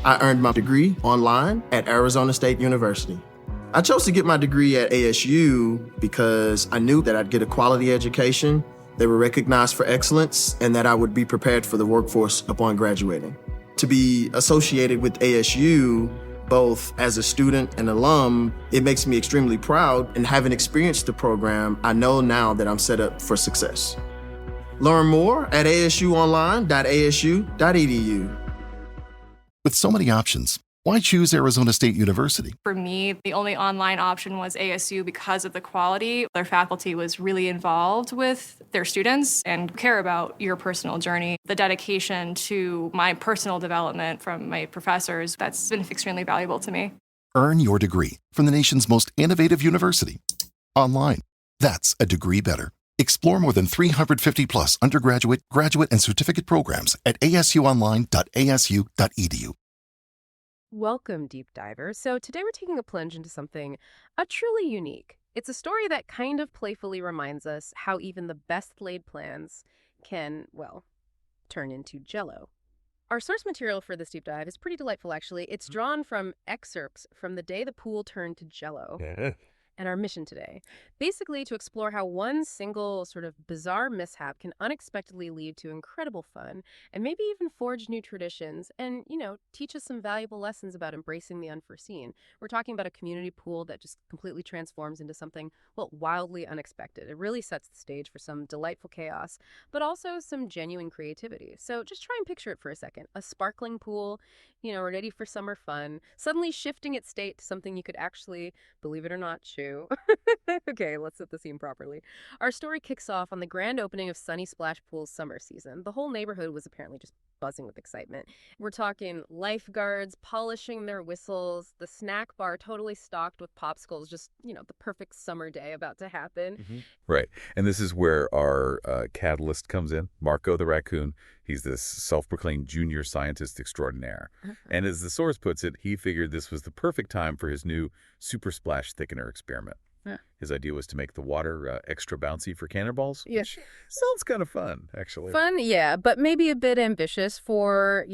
I earned my degree online at Arizona State University. I chose to get my degree at ASU because I knew that I'd get a quality education, they were recognized for excellence, and that I would be prepared for the workforce upon graduating. To be associated with ASU, both as a student and alum, it makes me extremely proud, and having experienced the program, I know now that I'm set up for success. Learn more at asuonline.asu.edu. With so many options, why choose Arizona State University? For me, the only online option was ASU because of the quality. Their faculty was really involved with their students and care about your personal journey. The dedication to my personal development from my professors, that's been extremely valuable to me. Earn your degree from the nation's most innovative university. Online. That's a degree better. Explore more than 350 plus undergraduate, graduate, and certificate programs at asuonline.asu.edu. Welcome, deep divers. So today we're taking a plunge into something truly unique. It's a story that kind of playfully reminds us how even the best laid plans can, well, turn into Jello. Our source material for this deep dive is pretty delightful, actually. It's drawn from excerpts from the day the pool turned to Jello. Yeah. And our mission today, basically to explore how one single sort of bizarre mishap can unexpectedly lead to incredible fun and maybe even forge new traditions and, teach us some valuable lessons about embracing the unforeseen. We're talking about a community pool that just completely transforms into something, well, wildly unexpected. It really sets the stage for some delightful chaos, but also some genuine creativity. So just try and picture it for a second. A sparkling pool, ready for summer fun, suddenly shifting its state to something you could actually, believe it or not, chew. Okay, let's set the scene properly. Our story kicks off on the grand opening of Sunny Splash Pool's summer season. The whole neighborhood was apparently just buzzing with excitement. We're talking lifeguards polishing their whistles, the snack bar totally stocked with popsicles, just, the perfect summer day about to happen. Mm-hmm. Right. And this is where our catalyst comes in, Marco the raccoon. He's this self-proclaimed junior scientist extraordinaire. And as the source puts it, he figured this was the perfect time for his new super splash thickener experiment. Yeah. His idea was to make the water extra bouncy for cannonballs, Yeah. which sounds kind of fun, actually. Fun, yeah, but maybe a bit ambitious for,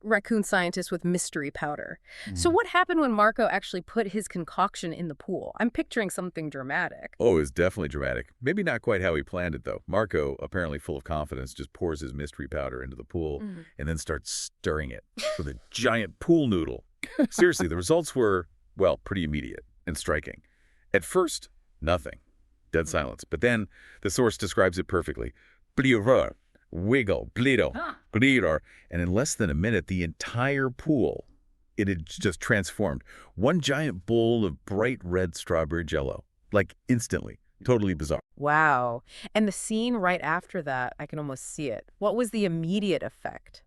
raccoon scientist with mystery powder. So what happened when Marco actually put his concoction in the pool? I'm picturing something dramatic. Oh, it's definitely dramatic. Maybe not quite how he planned it, though. Marco, apparently full of confidence, just pours his mystery powder into the pool and then starts stirring it with a giant pool noodle. Seriously, the results were, well, pretty immediate and striking. At first, nothing. Dead silence. But then the source describes it perfectly. Blirr, wiggle, glitter, glitter. And in less than a minute, the entire pool, it had just transformed. One giant bowl of bright red strawberry jello. Like instantly. Totally bizarre. Wow. And the scene right after that, I can almost see it. What was the immediate effect?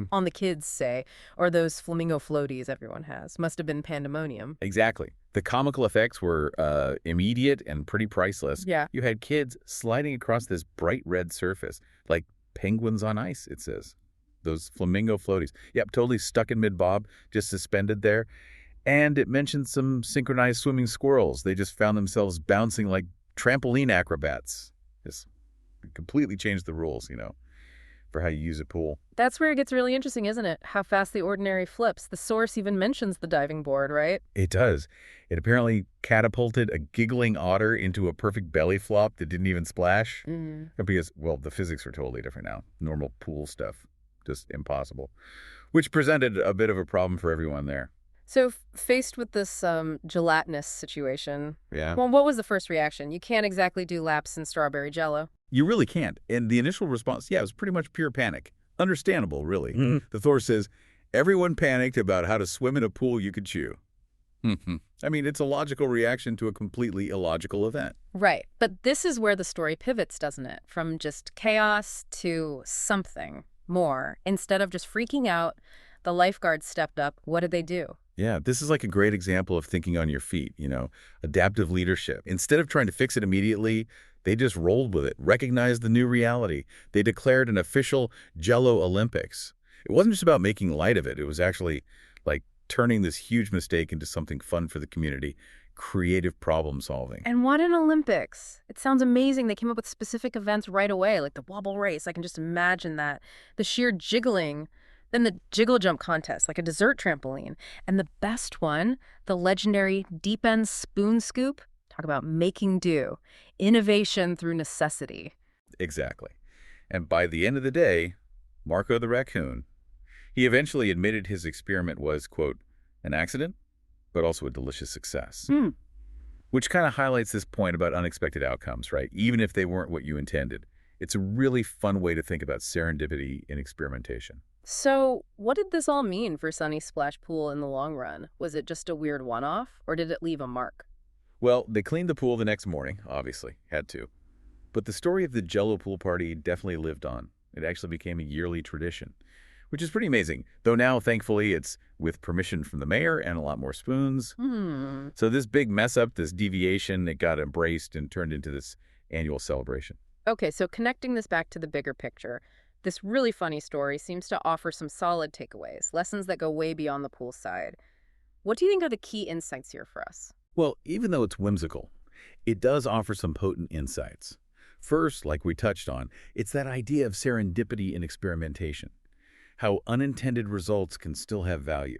On the kids, say, or those flamingo floaties everyone has? Must have been pandemonium. Exactly. The comical effects were immediate and pretty priceless. Yeah. You had kids sliding across this bright red surface, like penguins on ice, it says. Those flamingo floaties. Yep, totally stuck in mid-bob, just suspended there. And it mentioned some synchronized swimming squirrels. They just found themselves bouncing like trampoline acrobats. Just completely changed the rules, for how you use a pool. That's where it gets really interesting, isn't it? How fast the ordinary flips. The source even mentions the diving board, right? It does. It apparently catapulted a giggling otter into a perfect belly flop that didn't even splash. Because, well, the physics are totally different now. Normal pool stuff, just impossible. Which presented a bit of a problem for everyone there. So faced with this gelatinous situation, Yeah. well, what was the first reaction? You can't exactly do laps in strawberry jello. You really can't. And the initial response, it was pretty much pure panic. Understandable, really. The Thor says, everyone panicked about how to swim in a pool you could chew. I mean, it's a logical reaction to a completely illogical event. Right. But this is where the story pivots, doesn't it? From just chaos to something more. Instead of just freaking out, the lifeguards stepped up. What did they do? Yeah, this is like a great example of thinking on your feet, adaptive leadership. Instead of trying to fix it immediately, they just rolled with it, recognized the new reality. They declared an official Jello Olympics. It wasn't just about making light of it. It was actually like turning this huge mistake into something fun for the community, creative problem solving. And what an Olympics. It sounds amazing. They came up with specific events right away, like the wobble race. I can just imagine that. The sheer jiggling Then the jiggle jump contest, like a dessert trampoline. And the best one, the legendary deep end spoon scoop. Talk about making do. Innovation through necessity. Exactly. And by the end of the day, Marco the raccoon, he eventually admitted his experiment was, quote, an accident, but also a delicious success. Which kind of highlights this point about unexpected outcomes, right? Even if they weren't what you intended. It's a really fun way to think about serendipity in experimentation. So what did this all mean for Sunny Splash Pool in the long run? Was it just a weird one-off, or did it leave a mark? Well, they cleaned the pool the next morning, obviously, had to. But the story of the Jello pool party definitely lived on. It actually became a yearly tradition, which is pretty amazing. Though now, thankfully, it's with permission from the mayor and a lot more spoons. So this big mess up, this deviation, it got embraced and turned into this annual celebration. Okay, so connecting this back to the bigger picture, this really funny story seems to offer some solid takeaways, lessons that go way beyond the pool side. What do you think are the key insights here for us? Well, even though it's whimsical, it does offer some potent insights. First, like we touched on, it's that idea of serendipity in experimentation. How unintended results can still have value.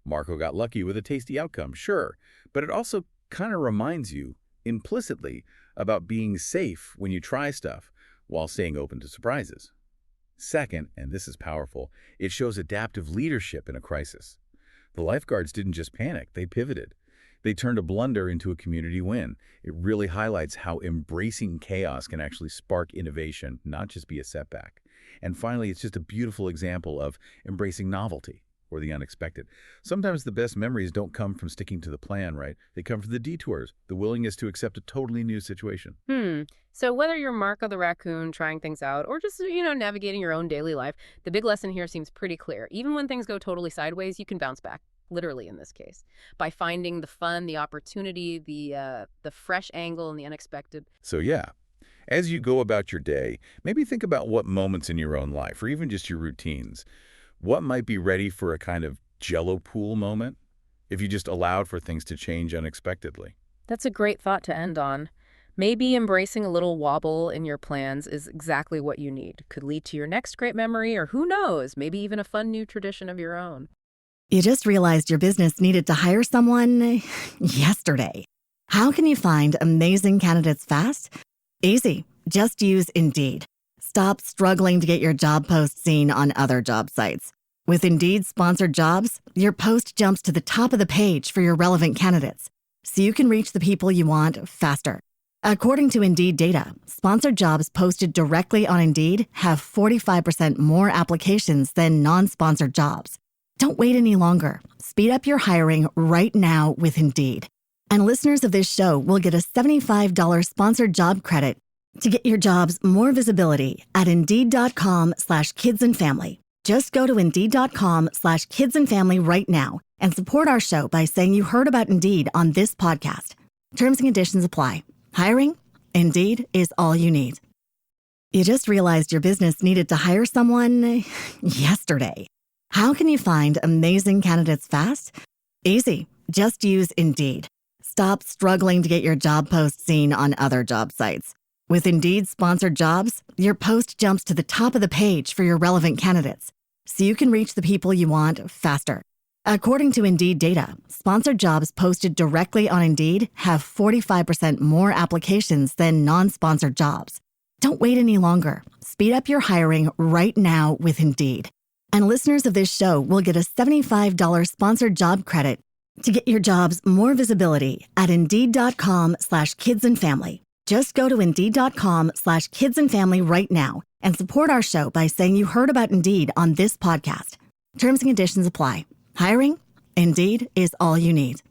Marco got lucky with a tasty outcome, sure, but it also kind of reminds you, implicitly, about being safe when you try stuff while staying open to surprises. Second, and this is powerful, it shows adaptive leadership in a crisis. The lifeguards didn't just panic, they pivoted. They turned a blunder into a community win. It really highlights how embracing chaos can actually spark innovation, not just be a setback. And finally, it's just a beautiful example of embracing novelty or the unexpected. Sometimes the best memories don't come from sticking to the plan, right? They come from the detours, the willingness to accept a totally new situation. So whether you're Marco the raccoon trying things out or just, navigating your own daily life, the big lesson here seems pretty clear. Even when things go totally sideways, you can bounce back. Literally in this case, by finding the fun, the opportunity, the fresh angle, and the unexpected. So yeah, as you go about your day, maybe think about what moments in your own life, or even just your routines, what might be ready for a kind of Jello pool moment if you just allowed for things to change unexpectedly. That's a great thought to end on. Maybe embracing a little wobble in your plans is exactly what you need. Could lead to your next great memory, or who knows, maybe even a fun new tradition of your own. You just realized your business needed to hire someone yesterday. How can you find amazing candidates fast? Easy. Just use Indeed. Stop struggling to get your job post seen on other job sites. With Indeed sponsored jobs, your post jumps to the top of the page for your relevant candidates, so you can reach the people you want faster. According to Indeed data, sponsored jobs posted directly on Indeed have 45% more applications than non-sponsored jobs. Don't wait any longer. Speed up your hiring right now with Indeed. And listeners of this show will get a $75 sponsored job credit to get your jobs more visibility at Indeed.com/kidsandfamily. Just go to Indeed.com/kidsandfamily right now and support our show by saying you heard about Indeed on this podcast. Terms and conditions apply. Hiring? Indeed is all you need. You just realized your business needed to hire someone yesterday. How can you find amazing candidates fast? Easy. Just use Indeed. Stop struggling to get your job post seen on other job sites. With Indeed sponsored jobs, your post jumps to the top of the page for your relevant candidates, so you can reach the people you want faster. According to Indeed data, sponsored jobs posted directly on Indeed have 45% more applications than non-sponsored jobs. Don't wait any longer. Speed up your hiring right now with Indeed. And listeners of this show will get a $75 sponsored job credit to get your jobs more visibility at Indeed.com/kidsandfamily. Just go to Indeed.com/kidsandfamily right now and support our show by saying you heard about Indeed on this podcast. Terms and conditions apply. Hiring? Indeed is all you need.